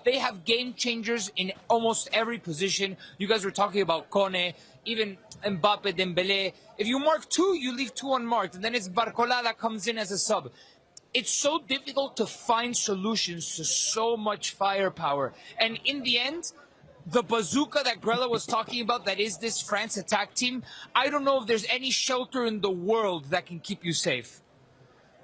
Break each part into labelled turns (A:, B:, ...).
A: They have game changers in almost every position. You guys were talking about Kone, even Mbappe, Dembele. If you mark 2, you leave 2 unmarked, and then it's Barcola that comes in as a sub. It's so difficult to find solutions to so much firepower. And in the end, the bazooka that Grella was talking about, that is this France attack team, I don't know if there's any shelter in the world that can keep you safe.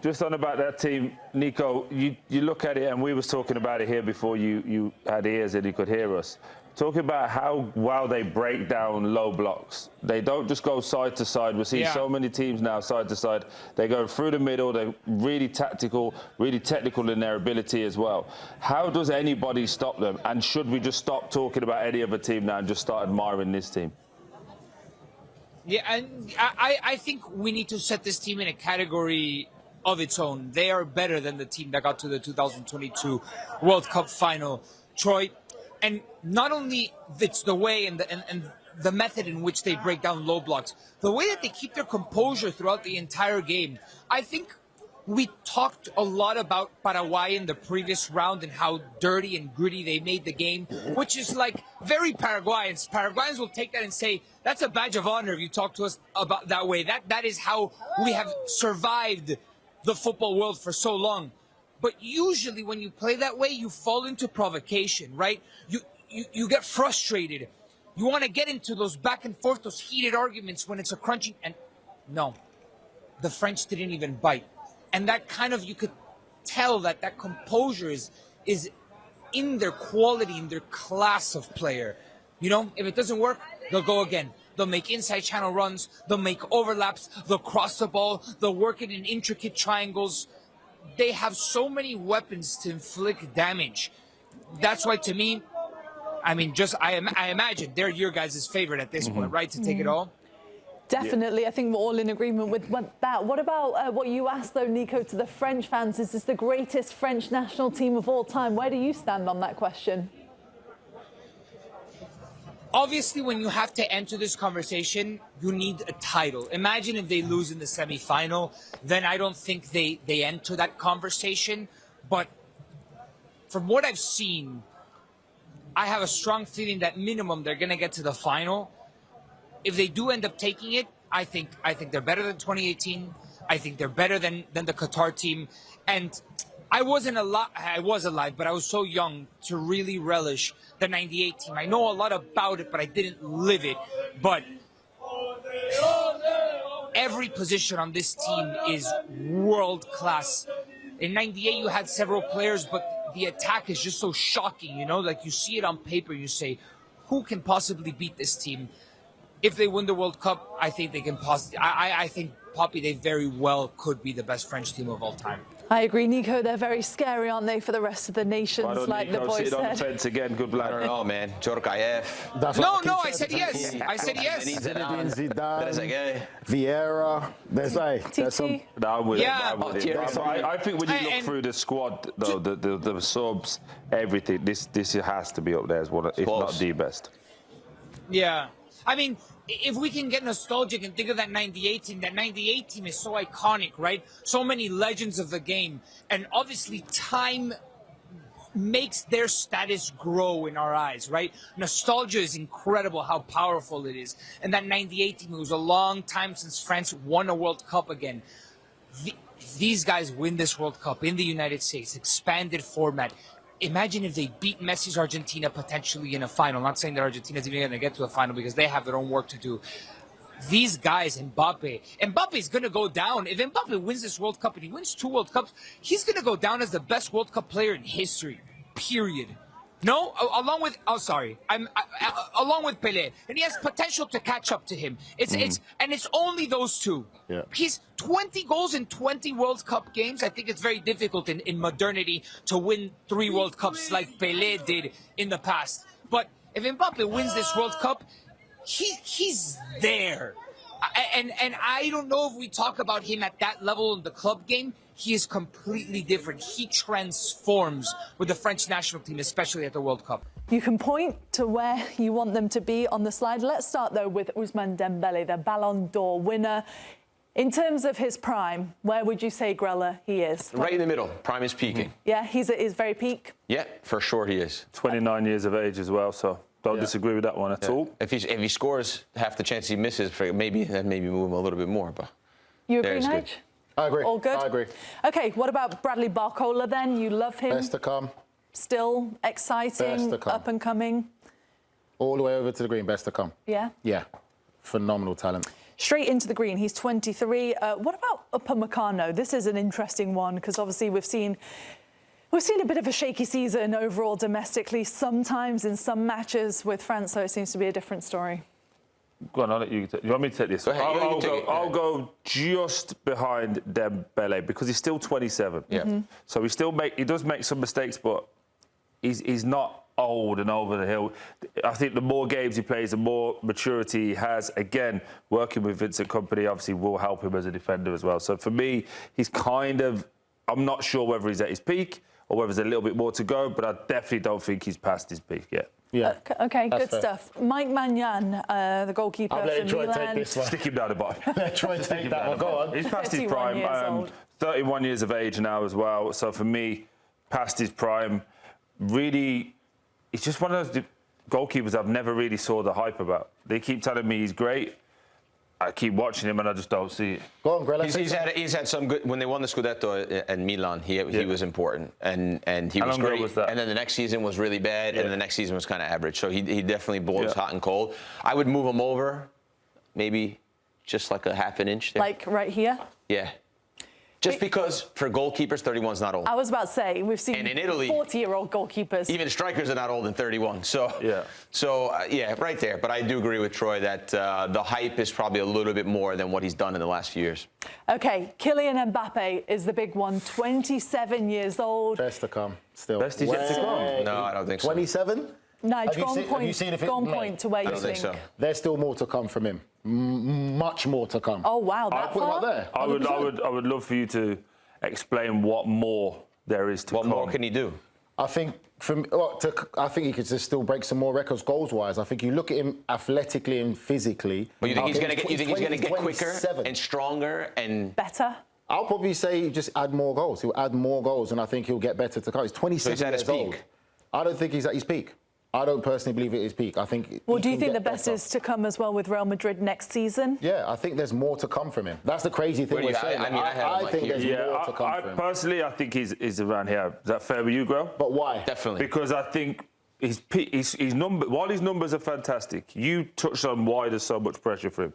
B: Just on about that team, Nico, you look at it, and we was talking about it here before you had ears and you could hear us. Talking about how well they break down low blocks. They don't just go side to side. We're seeing so many teams now side to side. They go through the middle. They're really tactical, really technical in their ability as well. How does anybody stop them? And should we just stop talking about any other team now and just start admiring this team?
A: Yeah, and I think we need to set this team in a category of its own. They are better than the team that got to the 2022 World Cup final, Troy. And not only it's the way and the method in which they break down low blocks, the way that they keep their composure throughout the entire game. I think we talked a lot about Paraguay in the previous round and how dirty and gritty they made the game, which is like very Paraguayans. Paraguayans will take that and say, that's a badge of honor if you talk to us about that way. That is how we have survived the football world for so long. But usually when you play that way, you fall into provocation, right? You get frustrated. You want to get into those back and forth, those heated arguments when it's a crunching. And no, the French didn't even bite. And that kind of, you could tell that composure is in their quality, in their class of player. You know, if it doesn't work, they'll go again. They'll make inside channel runs. They'll make overlaps. They'll cross the ball. They'll work it in intricate triangles. They have so many weapons to inflict damage. That's why, to me, I mean, I imagine they're your guys' favorite at this point, right, to take it all?
C: Definitely. I think we're all in agreement with that. What about what you asked, though, Nico, to the French fans? Is this the greatest French national team of all time? Where do you stand on that question?
A: Obviously, when you have to enter this conversation, you need a title. Imagine if they lose in the semi-final, then I don't think they enter that conversation. But from what I've seen, I have a strong feeling that minimum they're going to get to the final. If they do end up taking it, I think they're better than 2018. I think they're better than the Qatar team. And I was alive, but I was so young to really relish the 98 team. I know a lot about it, but I didn't live it. But every position on this team is world class. In 98, you had several players, but the attack is just so shocking, you know? Like, you see it on paper, you say, who can possibly beat this team? If they win the World Cup, I think they can possibly... I think, Poppy, they very well could be the best French team of all time.
C: I agree, Nico. They're very scary, aren't they, for the rest of the nations, like
B: Nico
C: the boys said.
B: On the fence again, good luck.
D: I don't know, man. Djorkaeff.
A: No, I said yes. I said yes.
E: Zinedine Zidane, Vieira. There's some.
B: I think when you look through the squad, though, the subs, everything, this has to be up there as one, if not the best.
A: Yeah. I mean, if we can get nostalgic and think of that 98 team, that 98 team is so iconic, right? So many legends of the game. And obviously time makes their status grow in our eyes, right? Nostalgia is incredible how powerful it is. And that 98 team, it was a long time since France won a World Cup again. These guys win this World Cup in the United States, expanded format. Imagine if they beat Messi's Argentina potentially in a final. I'm not saying that Argentina's even going to get to a final because they have their own work to do. These guys, Mbappe is going to go down. If Mbappe wins this World Cup and he wins 2 World Cups, he's going to go down as the best World Cup player in history, period. No, along with along with Pelé, and he has potential to catch up to him. It's only those two.
E: Yeah.
A: He's 20 goals in 20 World Cup games. I think it's very difficult in modernity to win 3 World Cups like Pelé did in the past. But if Mbappe wins this World Cup, he's there. And I don't know if we talk about him at that level in the club game. He is completely different. He transforms with the French national team, especially at the World Cup.
C: You can point to where you want them to be on the slide. Let's start, though, with Ousmane Dembele, the Ballon d'Or winner. In terms of his prime, where would you say Grella he is?
D: Right in the middle. Prime is peaking.
C: Yeah, he's at his very peak.
D: Yeah, for sure he is.
B: 29 years of age as well, so don't disagree with that one at all.
D: If he scores half the chance he misses, maybe move him a little bit more. But
C: you agree, Nige?
E: I agree.
C: All good?
E: I agree.
C: Okay, what about Bradley Barcola then? You love him?
E: Best to come.
C: Still exciting,
E: Best to come.
C: up and coming?
E: All the way over to the green, best to come.
C: Yeah?
E: Yeah. Phenomenal talent.
C: Straight into the green, he's 23. What about Upamecano? This is an interesting one because obviously we've seen a bit of a shaky season overall domestically, sometimes in some matches with France, so it seems to be a different story.
B: Go on, I'll let you. You want me to take this?
D: Go ahead,
B: I'll go just behind Dembele because he's still 27.
D: Yeah.
B: So he does make some mistakes, but he's not old and over the hill. I think the more games he plays, the more maturity he has. Again, working with Vincent Kompany obviously will help him as a defender as well. So for me, he's I'm not sure whether he's at his peak or whether there's a little bit more to go, but I definitely don't think he's past his peak yet.
E: Yeah.
C: Okay, good
E: fair.
C: stuff. Maignan, the goalkeeper
E: I'll let
C: for
E: Troy
C: Milan.
E: take this one.
B: Stick him down the bottom.
E: Let Troy take that one. Go on.
B: He's past his
C: 31
B: prime.
C: years old.
B: 31 years of age now as well. So for me, past his prime, really, he's just one of those goalkeepers I've never really saw the hype about. They keep telling me he's great. I keep watching him and I just don't see it.
E: Go on, Grella.
D: He's had some good. When they won the Scudetto in Milan, he was important and he
B: How
D: was
B: long ago
D: great.
B: was that?
D: And then the next season was really bad, and then the next season was kind of average. So he definitely bowls hot and cold. I would move him over, maybe just like a half an inch there.
C: Like right here?
D: Yeah. Just because for goalkeepers, 31 is not old.
C: I was about to say, we've seen
D: And in Italy,
C: 40-year-old goalkeepers.
D: Even strikers are not old in 31. So, yeah, right there. But I do agree with Troy that the hype is probably a little bit more than what he's done in the last few years.
C: Okay, Kylian Mbappé is the big one, 27 years old.
E: Best to come, still.
B: Best is yet to come.
D: No, I don't think so.
E: 27?
C: Nige,
E: have you seen if it-
C: go on
E: Mate,
C: point to where
D: I
C: you
D: don't think so.
E: There's still more to come from him. Much more to come.
C: Oh, wow,
E: I'll
C: that
E: put him
C: far?
E: up there.
B: I would love for you to explain what more there is to
D: What
B: come.
D: more can he do?
E: I think I think he could just still break some more records goals-wise. I think you look at him athletically and physically.
D: But you think he's going to get quicker
E: 27.
D: and stronger and
C: Better?
E: I'll probably say just add more goals. He'll add more goals, and I think he'll get better to come. He's 27
D: So he's at his
E: years old.
D: peak?
E: I don't think he's at his peak. I don't personally believe it is peak. I think.
C: Well,
E: he
C: do you
E: can
C: think the
E: get
C: best
E: better.
C: is to come as well with Real Madrid next season?
E: Yeah, I think there's more to come from him. That's the crazy thing
D: Where do
E: we're
D: you-
E: saying.
D: I mean, I have him like
E: think
D: here.
E: there's more to come
B: I
E: from him.
B: personally, I think he's around here. Is that fair with you, Grell?
E: But why?
D: definitely.
B: Because I think his number, while his numbers are fantastic, you touched on why there's so much pressure for him.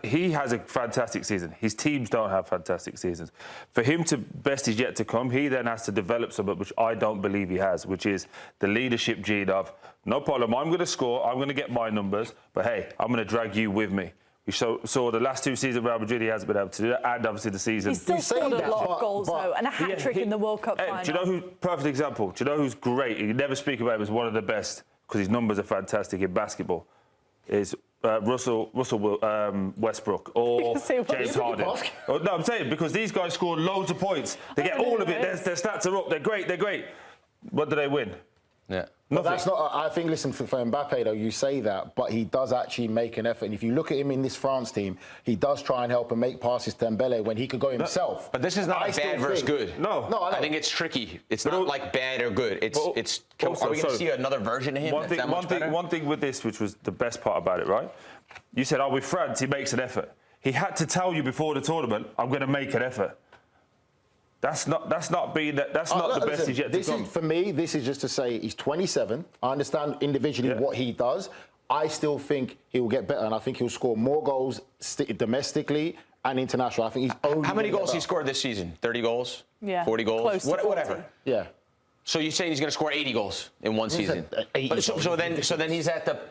B: He has a fantastic season. His teams don't have fantastic seasons. For him to best is yet to come, he then has to develop something which I don't believe he has, which is the leadership gene of, no problem, I'm going to score, I'm going to get my numbers, but hey, I'm going to drag you with me. We saw the last two seasons of Real Madrid, he hasn't been able to do that, and obviously the season.
C: He's still
E: You say
C: scored a
E: that,
C: lot of goals,
E: but-
C: though, and a hat-trick in the World Cup final.
B: Do you know who's perfect example? Do you know who's great? You never speak about him as one of the best because his numbers are fantastic in basketball. Is Russell Westbrook or
C: Say what?
B: James Harden? Oh, no, I'm saying because these guys score loads of points. They get all of it. Their stats are up. They're great. They're great. What do they win?
D: Yeah.
E: But
B: Nothing.
E: that's not. I think. Listen, for Mbappe though, you say that, but he does actually make an effort. And if you look at him in this France team, he does try and help and make passes to Dembele when he could go himself.
D: But this is not
E: I
D: bad
E: still
D: versus
E: think-
D: good.
B: No.
E: No,
D: I think it's tricky. It's not like bad or good. It's.
B: Well,
D: Are
B: also,
D: we going to
B: sorry.
D: see another version of him? that's that much better?
B: One thing with this, which was the best part about it, right? You said, with France, he makes an effort. He had to tell you before the tournament, I'm going to make an effort. That's not the best
E: Listen,
B: he's yet to
E: this
B: come.
E: is, for me, this is just to say he's 27. I understand individually what he does. I still think he will get better, and I think he'll score more goals domestically and international. I think he's only.
D: How many
E: gonna
D: goals
E: get
D: he
E: better.
D: scored this season? 30 goals?
C: Yeah.
D: 40 goals?
C: Close to 40.
D: Whatever.
E: Yeah.
D: So you're saying he's going to score 80 goals in one season?
E: said 80
D: But so then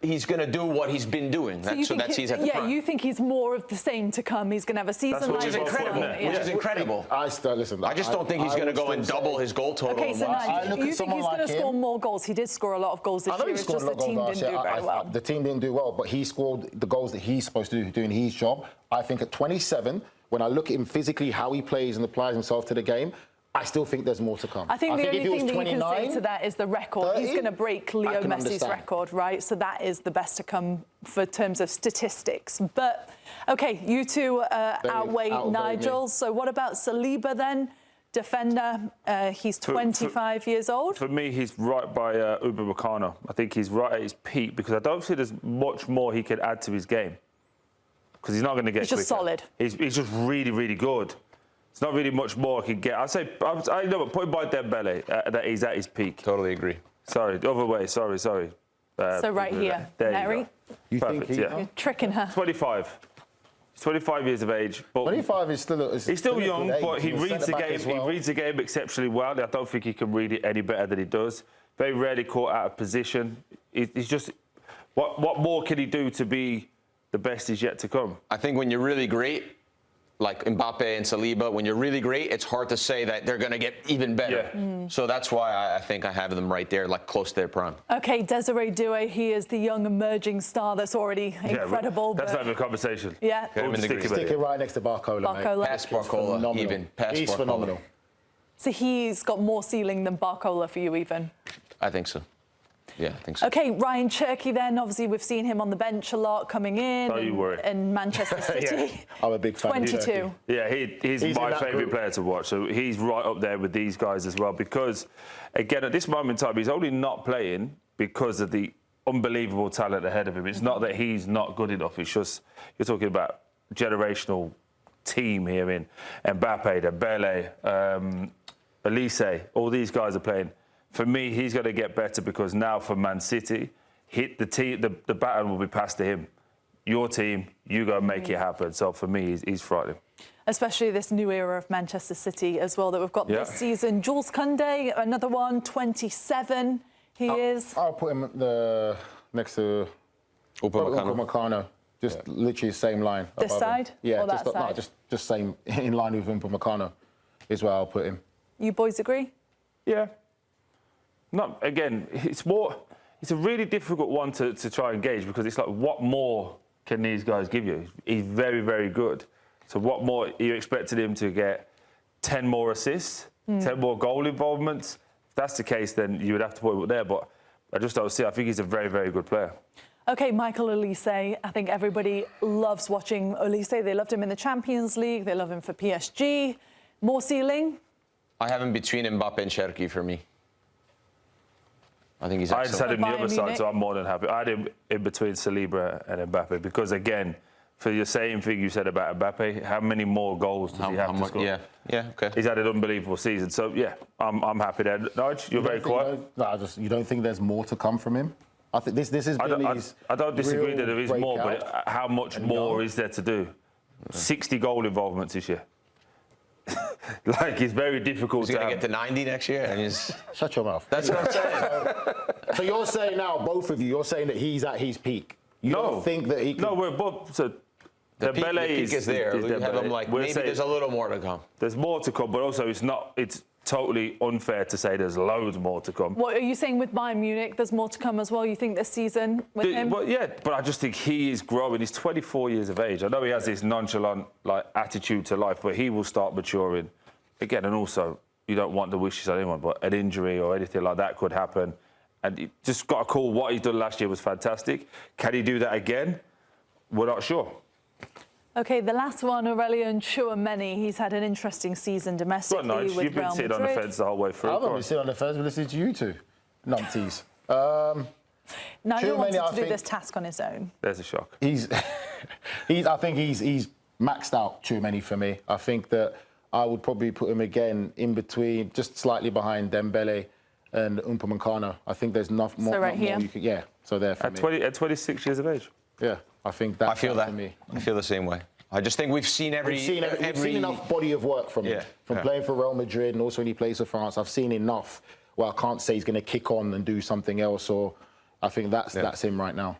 D: he's going to do what he's been doing.
C: So you
D: So
C: think
D: that's he's at the front.
C: you think he's more of the same to come. He's going to have a season
B: what
C: like
B: is
C: this
B: incredible.
C: one.
D: Which is incredible.
E: I just don't think
D: I just don't think he's going to go and double his goal total.
C: Okay,
D: in
C: so
D: one
C: now
D: season.
E: I look
C: you
E: at
C: think he's
E: someone
C: going to
E: like
C: score
E: him.
C: more goals? He did score a lot of goals this
E: I know
C: year.
E: he
C: It's
E: scored
C: just
E: a
C: the
E: lot of
C: team
E: goals
C: didn't
E: last
C: do
E: year.
C: very well.
E: The team didn't do well, but he scored the goals that he's supposed to do, doing his job. I think at 27, when I look at him physically, how he plays and applies himself to the game, I still think there's more to come.
C: I think the only
E: if he was
C: thing that you can say
E: 29,
C: to that is the record.
E: 30,
C: He's going to break Leo
E: can
C: Messi's
E: understand.
C: record, right? So that is the best to come for terms of statistics. But, OK, you two outweigh Nigel.
E: me.
C: So what about Saliba then? Defender, he's 25 years old.
B: For me, he's right by Upamecano. I think he's right at his peak because I don't think there's much more he could add to his game. Because he's not going to get
C: He's just
B: quicker.
C: solid.
B: He's just really, really good. It's not really much more he can get. I know, but put him by Dembele, that he's at his peak.
D: Totally agree.
B: Sorry, other way. Sorry.
C: So right here,
B: There
C: Mary,
E: You
B: Perfect,
E: think
B: yeah.
C: you're tricking her.
B: 25. He's 25 years of age. But
E: 25 is still
B: he's still young, but he reads the game.
E: Well.
B: He reads the game exceptionally well. I don't think he can read it any better than he does. Very rarely caught out of position. He's just what more can he do to be the best is yet to come?
D: I think when you're really great, like Mbappe and Saliba, when you're really great, it's hard to say that they're going to get even better.
B: Yeah.
D: So that's why I think I have them right there, like close to their prime.
C: OK, Desiree Doue, he is the young emerging star that's already incredible.
B: That's
C: but
B: not even a conversation.
C: yeah,
D: Okay.
E: Stick it right next to Barcola, mate.
C: Barcola.
D: Pass Barcola,
E: Phenomenal.
D: even. Pass
E: He's
D: Barcola.
E: phenomenal.
C: So he's got more ceiling than Barcola for you even.
D: I think so. Yeah, I think so.
C: OK, Rayan Cherki then, obviously we've seen him on the bench a lot coming in.
B: Don't you worry.
C: In Manchester City.
E: I'm a big fan.
C: 22.
E: Of Cherki.
B: Yeah, he's
E: He's
B: my
E: in that
B: favourite
E: group.
B: player to watch. So he's right up there with these guys as well because, again, at this moment in time, he's only not playing because of the unbelievable talent ahead of him. It's not that he's not good enough. It's just, you're talking about generational team here in Mbappe, Dembele, Olise, all these guys are playing. For me, he's going to get better because now for Man City, the baton will be passed to him. Your team, you go and make it happen. So for me, he's frightening.
C: Especially this new era of Manchester City as well that we've got this season. Jules Kounde, another one, 27 he is.
E: I'll put him next to Upamecano. Just literally same line.
C: This
E: above him.
C: side
E: Yeah,
C: or that side?
E: No, just same in line with Upamecano is where I'll put him.
C: You boys agree?
B: Yeah. No, again, it's a really difficult one to try and gauge because it's like, what more can these guys give you? He's very, very good. So what more? Are you expecting him to get 10 more assists, 10 more goal involvements? If that's the case, then you would have to put him up there. But I just don't see. I think he's a very, very good player.
C: OK, Michael Olise. I think everybody loves watching Olise. They loved him in the Champions League. They love him for PSG. More ceiling?
D: I have him between Mbappe and Cherki for me. I think he's
B: I just had him the
C: Bayern
B: other side,
C: Munich.
B: so I'm more than happy. I had him in between Saliba and Mbappe because, again, for the same thing you said about Mbappe, how many more goals does he have to score?
D: Yeah, okay.
B: He's had an unbelievable season. So, yeah, I'm happy there. Nige, you're very quiet.
E: You don't think there's more to come from him? I think this has been his
B: I don't disagree
E: real
B: that there is more,
E: breakout.
B: but how much more is there to do? 60 goal involvements this year. Like, it's very difficult
D: He's
B: to
D: going to
B: have.
D: get to 90 next year? And he's...
E: Shut your mouth.
D: That's what I'm saying.
E: So you're saying now, both of you, you're saying that he's at his peak. You don't think that he could...
B: No, we're above. So
D: The peak
B: Dembele
D: is there. We have
B: Dembele.
D: him like,
B: We're
D: maybe
B: saying
D: there's a little more to come.
B: there's more to come, but also it's totally unfair to say there's loads more to come.
C: What are you saying with Bayern Munich? There's more to come as well, you think, this season with him?
B: Well, yeah, but I just think he is growing. He's 24 years of age. I know he has this nonchalant attitude to life, but he will start maturing. Again, and also, you don't want the wishes on anyone, but an injury or anything like that could happen. And he just got a call. What he's done last year was fantastic. Can he do that again? We're not sure.
C: OK, the last one, Aurelian Tchouameni. He's had an interesting season domestically
B: Well, nice.
C: with
B: You've been
C: Real
B: sitting on the
C: Madrid.
B: fence the whole way through.
E: I haven't
B: Go
E: been
B: on.
E: sitting on the fence, but listening to you two. Numpties.
C: Nigel
E: Tchouameni,
C: wanted
E: I
C: to do
E: think-
C: this task on his own.
B: There's a shock.
E: I think he's maxed out Tchouameni for me. I think that I would probably put him again in between, just slightly behind Dembele and Upamecano. I think there's enough more.
C: So right
E: not more
C: here?
E: you could, yeah. So there for me.
B: At 26 years of age.
E: Yeah, I think that's
D: I feel that.
E: for me.
D: I feel the same way. I just think we've seen
E: We've seen enough body of work from him. From playing for Real Madrid and also when he plays for France. I've seen enough. Well, I can't say he's going to kick on and do something else. Or I think that's him right now.